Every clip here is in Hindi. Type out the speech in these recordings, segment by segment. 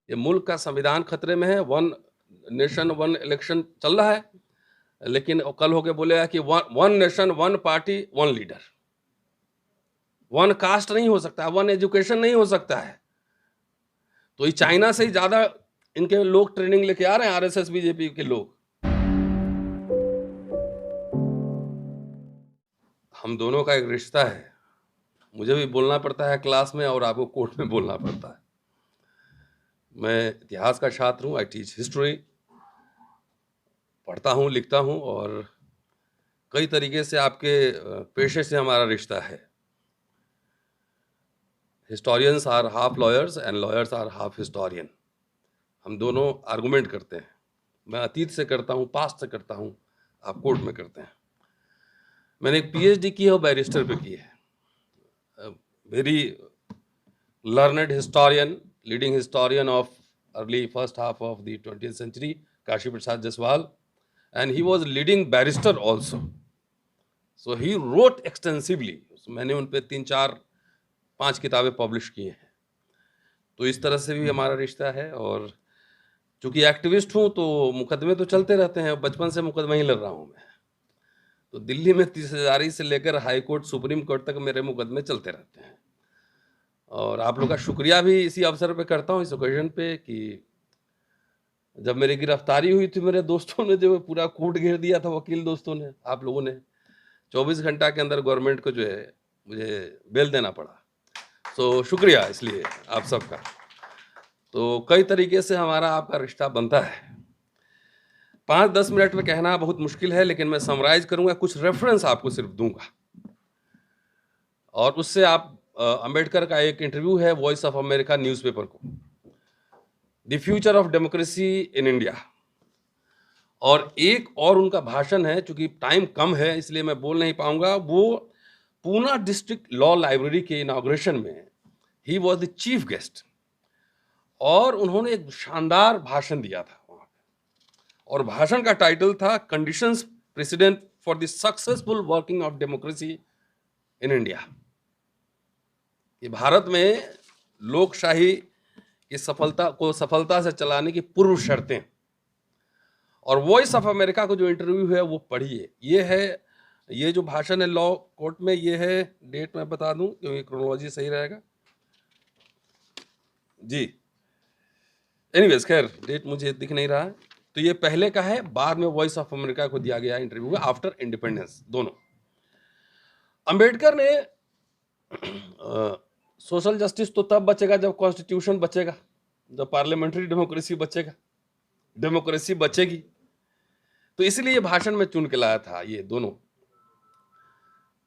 ये मुल्क का संविधान खतरे में है। वन नेशन वन इलेक्शन चल रहा है, लेकिन कल होके बोलेगा कि one nation one party one leader. One cast नहीं हो सकता, वन एजुकेशन नहीं हो सकता है। तो ये चाइना से ही ज्यादा इनके लोग ट्रेनिंग लेके आ रहे हैं, आरएसएस बीजेपी के लोग। हम दोनों का एक रिश्ता है, मुझे भी बोलना पड़ता है क्लास में और आपको कोर्ट में बोलना पड़ता है। मैं इतिहास का छात्र हूँ, आई टीच हिस्ट्री, पढ़ता हूँ लिखता हूँ, और कई तरीके से आपके पेशे से हमारा रिश्ता है। Historians are half lawyers and lawyers are half historian. हम दोनों आर्गूमेंट करते हैं, मैं अतीत से करता हूँ, पास्ट से करता हूँ, आप कोर्ट में करते हैं। मैंने एक पीएचडी की है और बैरिस्टर पे की है। Very learned historian, leading historian of early first half of the 20th century, Kashi Prasad Jaswal, and he was leading barrister also. So he wrote extensively. मैंने उन पे 3-4-5 किताबें पब्लिश की हैं। तो इस तरह से भी हमारा रिश्ता है। और चूंकि एक्टिविस्ट हूँ तो मुकदमे तो चलते रहते हैं, बचपन से मुकदमा ही लड़ रहा हूँ मैं। तो दिल्ली में 30,000 से लेकर हाई कोर्ट सुप्रीम कोर्ट तक मेरे मुकदमे चलते रहते हैं। और आप लोग का शुक्रिया भी इसी अवसर पे करता हूँ, इस ओकेजन पे, कि जब मेरी गिरफ्तारी हुई थी मेरे दोस्तों ने जो पूरा कोर्ट घेर दिया था, वकील दोस्तों ने, आप लोगों ने 24 घंटा के अंदर गवर्नमेंट को जो है मुझे बेल देना पड़ा। तो शुक्रिया इसलिए आप सबका। तो कई तरीके से हमारा आपका रिश्ता बनता है। 5-10 मिनट में कहना बहुत मुश्किल है, लेकिन मैं समराइज करूंगा, कुछ रेफरेंस आपको सिर्फ दूंगा, और उससे आप अंबेडकर का एक इंटरव्यू है वॉइस ऑफ अमेरिका न्यूज़पेपर को, the future of democracy in India, और एक और उनका भाषण है, चूंकि टाइम कम है इसलिए मैं बोल नहीं पाऊंगा। वो पूना डिस्ट्रिक्ट लॉ लाइब्रेरी के इनॉग्रेशन में he was the chief guest, और उन्होंने एक शानदार भाषण दिया था वहां पे, और भाषण का टाइटल था conditions president for the successful working of democracy in India. कि भारत में लोकशाही की सफलता से चलाने की पूर्व शर्तें। और वॉइस ऑफ अमेरिका को जो इंटरव्यू है वो पढ़िए। ये जो भाषण है लॉ कोर्ट में, ये है, डेट मैं बता दूं क्योंकि क्रोनोलॉजी सही रहेगा जी। एनीवेज, खैर डेट मुझे दिख नहीं रहा है। तो ये पहले का है, बाद में वॉइस ऑफ अमेरिका को दिया गया इंटरव्यू का, आफ्टर इंडिपेंडेंस दोनों। अंबेडकर ने सोशल जस्टिस तो तब बचेगा जब कॉन्स्टिट्यूशन बचेगा, जब पार्लियामेंट्री डेमोक्रेसी बचेगा, डेमोक्रेसी बचेगी। तो इसलिए ये भाषण में चुन के लाया था ये दोनों।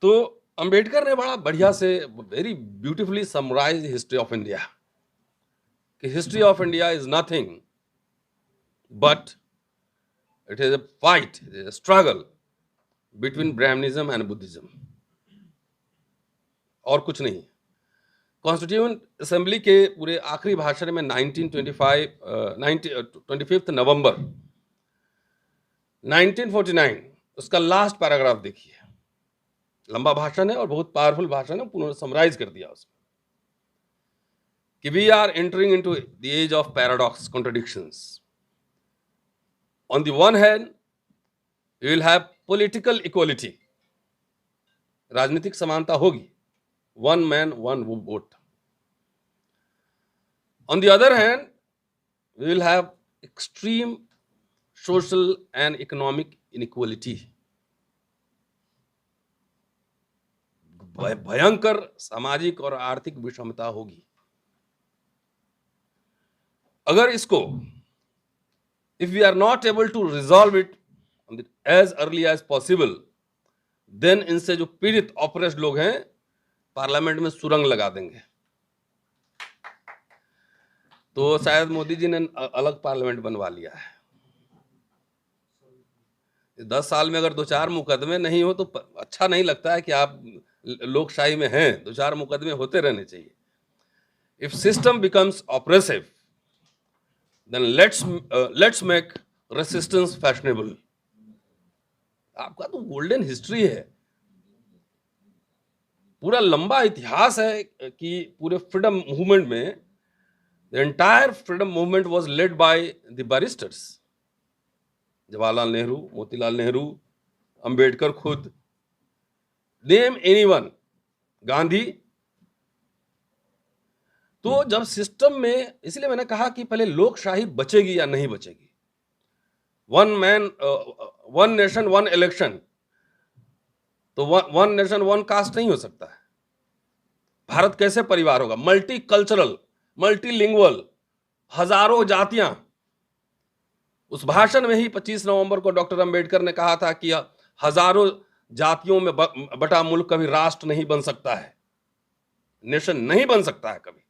तो अंबेडकर ने बड़ा बढ़िया से, very beautifully summarize history of India, कि history of India is nothing but it is a fight, it is a struggle between Brahmanism and Buddhism, और कुछ नहीं। कॉन्स्टिट्यूएंट असेंबली के पूरे आखिरी भाषण में 25 नवंबर 1949, उसका लास्ट पैराग्राफ देखिए। लंबा भाषण है और बहुत पावरफुल भाषण है, उन्होंने समराइज कर दिया उसमें कि we are entering into the age of paradox, contradictions. On the one hand we will have political equality, राजनीतिक समानता होगी, one man one vote. On the other hand, we will have extreme social and economic inequality, भयंकर सामाजिक और आर्थिक विषमता होगी। अगर इसको, if we are not able to resolve it as early as possible, then इनसे जो पीड़ित ऑपरेस्ड लोग हैं पार्लियामेंट में सुरंग लगा देंगे। तो शायद मोदी जी ने अलग पार्लियामेंट बनवा लिया है। 10 साल में अगर 2-4 मुकदमे नहीं हो तो अच्छा नहीं लगता है कि आप लोकशाही में हैं। 2-4 मुकदमे होते रहने चाहिए। If system becomes oppressive then let's make resistance fashionable. आपका तो गोल्डन हिस्ट्री है, पूरा लंबा इतिहास है कि पूरे फ्रीडम मूवमेंट में The entire freedom movement was led by the barristers. Jawaharlal Nehru, Motilal Nehru, Ambedkar खुद, नेम एनीवन, गांधी। तो जब सिस्टम में, इसलिए मैंने कहा कि पहले लोकशाही बचेगी या नहीं बचेगी। One man one nation one election, तो वन नेशन वन कास्ट नहीं हो सकता है। भारत कैसे परिवार होगा? मल्टी कल्चरल, मल्टीलिंगुअल, हजारों जातियां। उस भाषण में ही 25 नवंबर को डॉक्टर अंबेडकर ने कहा था कि हजारों जातियों में बटा मुल्क कभी राष्ट्र नहीं बन सकता है, नेशन नहीं बन सकता है कभी।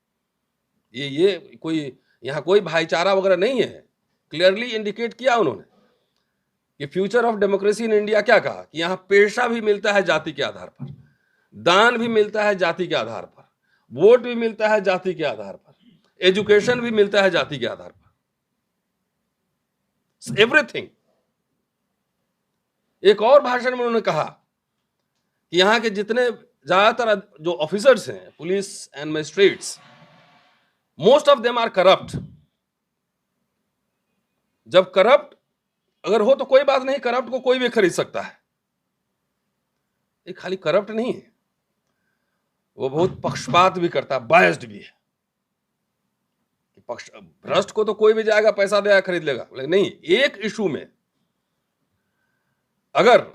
ये कोई यहां कोई भाईचारा वगैरह नहीं है। क्लियरली इंडिकेट किया उन्होंने कि future of democracy in India क्या कहा कि यहां पेशा भी मिलता है जाति के आधार पर, दान भी मिलता है जाति के आधार पर, वोट भी मिलता है जाति के आधार पर, एजुकेशन भी मिलता है जाति के आधार पर, एवरीथिंग। एक और भाषण में उन्होंने कहा कि यहां के जितने ज्यादातर जो ऑफिसर्स हैं, police and magistrates, most of them are corrupt. जब करप्ट अगर हो तो कोई बात नहीं, करप्ट को कोई भी खरीद सकता है। ये खाली करप्ट नहीं है, वो बहुत पक्षपात भी करता है, बायस्ड भी है। भ्रष्ट को तो कोई भी जाएगा, पैसा देगा, खरीद लेगा, लेकिन नहीं, एक इशू में अगर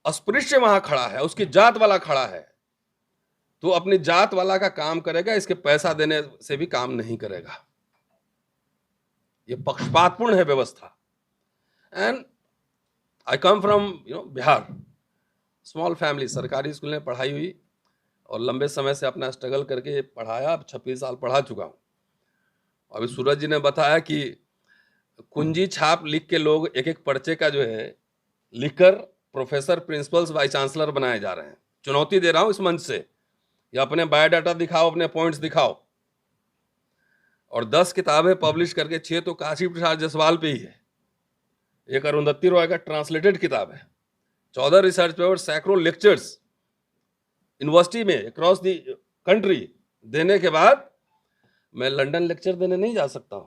अस्पृश्य वहां खड़ा है, उसकी जात वाला खड़ा है, तो अपनी जात वाला का काम करेगा, इसके पैसा देने से भी काम नहीं करेगा। ये पक्षपातपूर्ण है व्यवस्था। And I come from Bihar, small family, सरकारी स्कूल में पढ़ाई हुई और लंबे समय से अपना स्ट्रगल करके पढ़ाया। 26 साल पढ़ा चुका हूं। अभी सूरज जी ने बताया कि कुंजी छाप लिख के लोग एक एक पर्चे का जो है लिखकर प्रोफेसर, प्रिंसिपल्स, वाइस चांसलर बनाए जा रहे हैं। चुनौती दे रहा हूं इस मंच से, या अपने बायोडाटा दिखाओ, अपने पॉइंट्स दिखाओ। और 10 किताबें पब्लिश करके 6 तो काशी प्रसाद जायसवाल पे ही है, एक अरुंधति रॉय का ट्रांसलेटेड किताब है, 14 रिसर्च पेपर, सैकड़ों लेक्चर्स यूनिवर्सिटी में अक्रॉस द कंट्री देने के बाद मैं लंदन लेक्चर देने नहीं जा सकता हूं,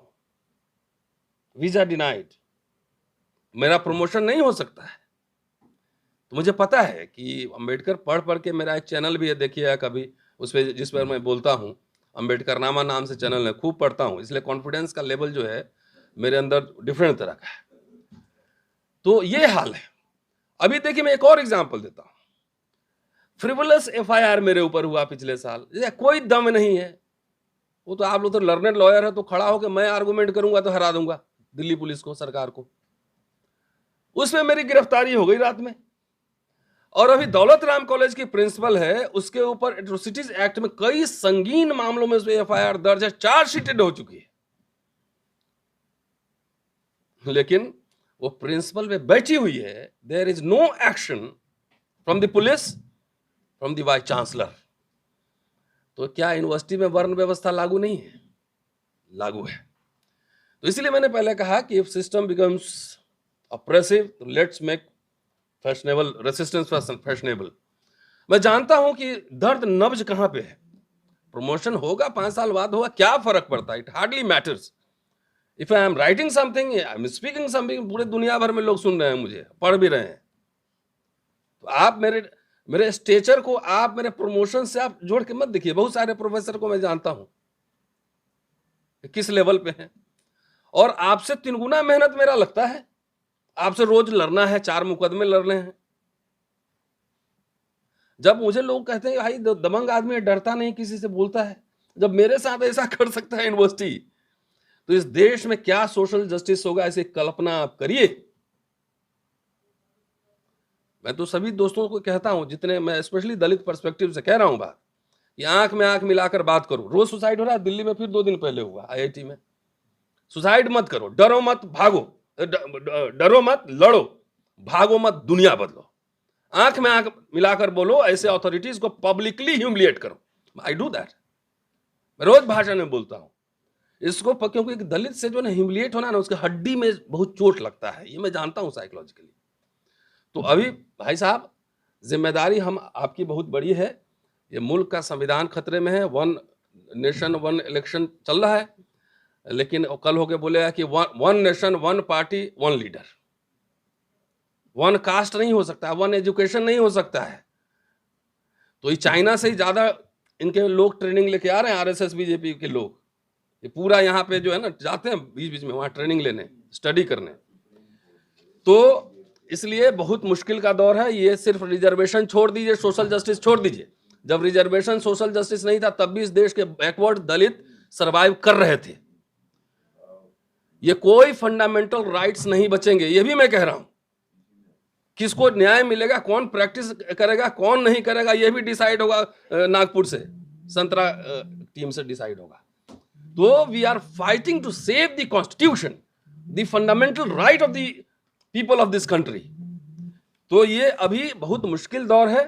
वीजा डिनाइड, मेरा प्रमोशन नहीं हो सकता है। तो मुझे पता है कि अंबेडकर पढ़ पढ़ के, मेरा एक चैनल भी है, देखिए कभी उस पर, जिस पर मैं बोलता हूं, अंबेडकर नामा नाम से चैनल है, खूब पढ़ता हूं, इसलिए कॉन्फिडेंस का लेवल जो है मेरे अंदर डिफरेंट तरह का है। तो ये हाल है। अभी देखिए मैं एक और एग्जांपल देता हूं। फ्रिवलस एफआईआर मेरे ऊपर हुआ पिछले साल, कोई दम नहीं है। वो तो आप लोग तो लर्नेड लॉयर है, तो खड़ा होकर मैं आर्गुमेंट करूंगा तो हरा दूंगा दिल्ली पुलिस को, सरकार को। उसमें मेरी गिरफ्तारी हो गई रात में। और अभी दौलत राम कॉलेज की प्रिंसिपल है, उसके ऊपर एट्रोसिटीज एक्ट में कई संगीन मामलों में एफआईआर दर्ज है, चार्जशीटेड हो चुकी है, लेकिन वो प्रिंसिपल में बैठी हुई है। There is no action from the police, from the vice chancellor. तो क्या यूनिवर्सिटी में वर्ण व्यवस्था लागू नहीं है? लागू है। तो इसलिए मैंने पहले कहा कि इफ सिस्टम बिकम्स ऑप्रेसिव, तो let's make fashionable resistance fashionable. मैं जानता हूं कि दर्द नब्ज कहां पे है। प्रमोशन होगा 5 साल बाद होगा, क्या फर्क पड़ता है? It hardly matters. If I am writing something, I am speaking something, पूरे दुनिया भर में लोग सुन रहे हैं मुझे, पढ़ भी रहे हैं। तो आप मेरे स्टेचर को, आप मेरे प्रमोशन से आप जोड़ के मत देखिए। बहुत सारे प्रोफेसर को मैं जानता हूं किस लेवल पे हैं, और आपसे 3 गुना मेहनत मेरा लगता है। आपसे रोज लड़ना है, 4 मुकदमे लड़ने हैं। जब मुझे लोग कहते हैं भाई दबंग आदमी डरता नहीं, किसी से बोलता है, जब मेरे साथ ऐसा कर सकता है यूनिवर्सिटी, तो इस देश में क्या सोशल जस्टिस होगा, ऐसी कल्पना आप करिए। मैं तो सभी दोस्तों को कहता हूं, जितने, मैं स्पेशली दलित पर्सपेक्टिव से कह रहा हूं बात, कि आंख में आंख मिलाकर बात करो। रोज सुसाइड हो रहा है दिल्ली में, फिर 2 दिन पहले हुआ आईआईटी में। सुसाइड मत करो, डरो मत, भागो, डरो मत, लड़ो, भागो मत, दुनिया बदलो। आंख में आंख मिलाकर बोलो, ऐसे अथॉरिटीज को पब्लिकली ह्यूमिलिएट करो। आई डू दैट, मैं रोज भाषण में बोलता हूं इसको, क्योंकि एक दलित से जो ना ह्यूमिलिएट होना ना, उसके हड्डी में बहुत चोट लगता है, ये मैं जानता हूं साइकोलॉजिकली। तो अभी भाई साहब, जिम्मेदारी हम आपकी बहुत बड़ी है। ये मुल्क का संविधान खतरे में है, वन नेशन वन इलेक्शन चल रहा है, लेकिन कल होके बोलेगा कि one nation one party one leader. One cast नहीं हो सकता, वन एजुकेशन नहीं हो सकता है। तो ये चाइना से ही ज्यादा इनके लोग ट्रेनिंग लेके आ रहे हैं, आरएसएस बीजेपी के लोग। ये पूरा यहाँ पे जो है ना जाते हैं बीच बीच में वहां ट्रेनिंग लेने, स्टडी करने। तो इसलिए बहुत मुश्किल का दौर है ये। सिर्फ रिजर्वेशन छोड़ दीजिए, सोशल जस्टिस छोड़ दीजिए। जब रिजर्वेशन सोशल जस्टिस नहीं था तब भी इस देश के बैकवर्ड दलित सरवाइव कर रहे थे। ये कोई फंडामेंटल राइट्स नहीं बचेंगे, ये भी मैं कह रहा हूं। किसको न्याय मिलेगा, कौन प्रैक्टिस करेगा, कौन नहीं करेगा, ये भी डिसाइड होगा नागपुर से, संतरा टीम से डिसाइड होगा। तो we are fighting to save the constitution, the fundamental right of the people of this country. तो ये अभी बहुत मुश्किल दौर है।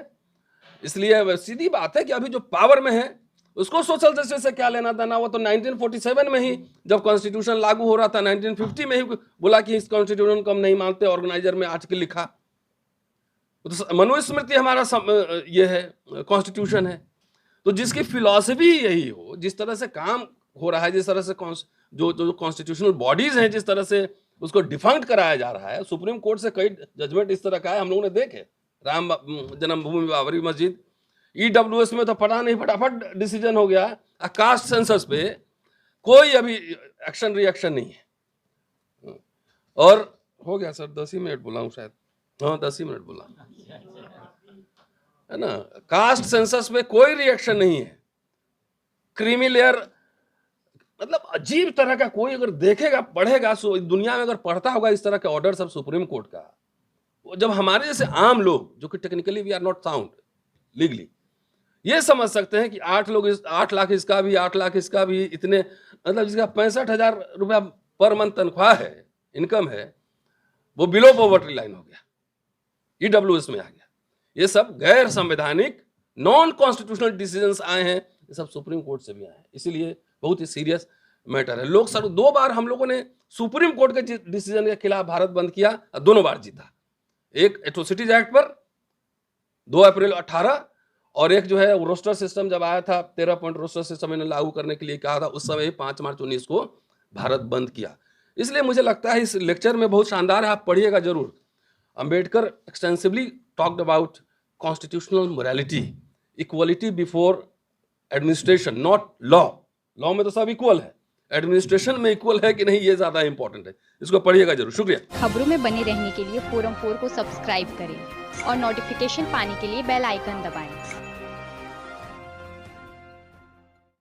इसलिए सीधी बात है कि अभी जो पावर में है उसको सोशल जस्टिस से क्या लेना था ना। वो तो 1947 में ही जब कॉन्स्टिट्यूशन लागू हो रहा था, 1950 में ही बोला कि इस कॉन्स्टिट्यूशन को हम नहीं मानते, ऑर्गेनाइजर में आर्टिकल लिखा। तो मनुस्मृति हमारा ये है, कॉन्स्टिट्यूशन है। तो जिसकी फिलॉसफी यही हो, जिस तरह से काम हो रहा है, जिस तरह से जो कॉन्स्टिट्यूशनल बॉडीज हैं, जिस तरह से उसको डिफंक्ट कराया जा रहा है। सुप्रीम कोर्ट से कई जजमेंट इस तरह का है, हम लोगों ने देखे। राम जन्मभूमि बाबरी मस्जिद, ईडब्ल्यूएस में तो पता नहीं फटाफट डिसीजन हो गया। कास्ट सेंसस पे कोई अभी एक्शन रिएक्शन नहीं है। और हो गया सर, 10 ही मिनट बोला हूँ शायद, हाँ 10 ही मिनट बोला है ना। कास्ट सेंसस पे कोई रिएक्शन नहीं है। क्रीमी लेयर, मतलब अजीब तरह का, कोई अगर देखेगा पढ़ेगा, दुनिया में अगर पढ़ता होगा इस तरह के ऑर्डर सब सुप्रीम कोर्ट का, जब हमारे जैसे आम लोग जो कि technically we are not sound legally, ये समझ सकते हैं कि 8 लाख इसका भी, 8 लाख इसका भी, इतने मतलब जिसका 65,000 रुपया पर मंथ तनख्वाह है, इनकम है, वो बिलो पॉवर्टी लाइन हो गया, ईडब्ल्यूएस में आ गया। ये सब गैर संवैधानिक नॉन कॉन्स्टिट्यूशनल डिसीजंस आए हैं, ये सब सुप्रीम कोर्ट से भी आए हैं। इसीलिए बहुत ही सीरियस मैटर है। लोग सर 2 बार हम लोगों ने सुप्रीम कोर्ट के डिसीजन के खिलाफ भारत बंद किया, दोनों बार जीता। एक एट्रोसिटीज एक्ट पर 2 अप्रैल 18, और एक जो है रोस्टर सिस्टम जब आया था, 13 पॉइंट रोस्टर सिस्टम इन्हें लागू करने के लिए कहा था, उस समय 5 मार्च 19 को भारत बंद किया। इसलिए मुझे लगता है इस लेक्चर में बहुत शानदार है, आप पढ़िएगा जरूर। Ambedkar extensively talked about constitutional morality, equality before administration, not law. Law में तो सब इक्वल है, एडमिनिस्ट्रेशन में इक्वल है कि नहीं ये ज्यादा इंपॉर्टेंट है। इसको पढ़िएगा जरूर। शुक्रिया। खबरों में बने रहने के लिए फोरम 4 को सब्सक्राइब करें और नोटिफिकेशन पाने के लिए बेल आइकन दबाएं।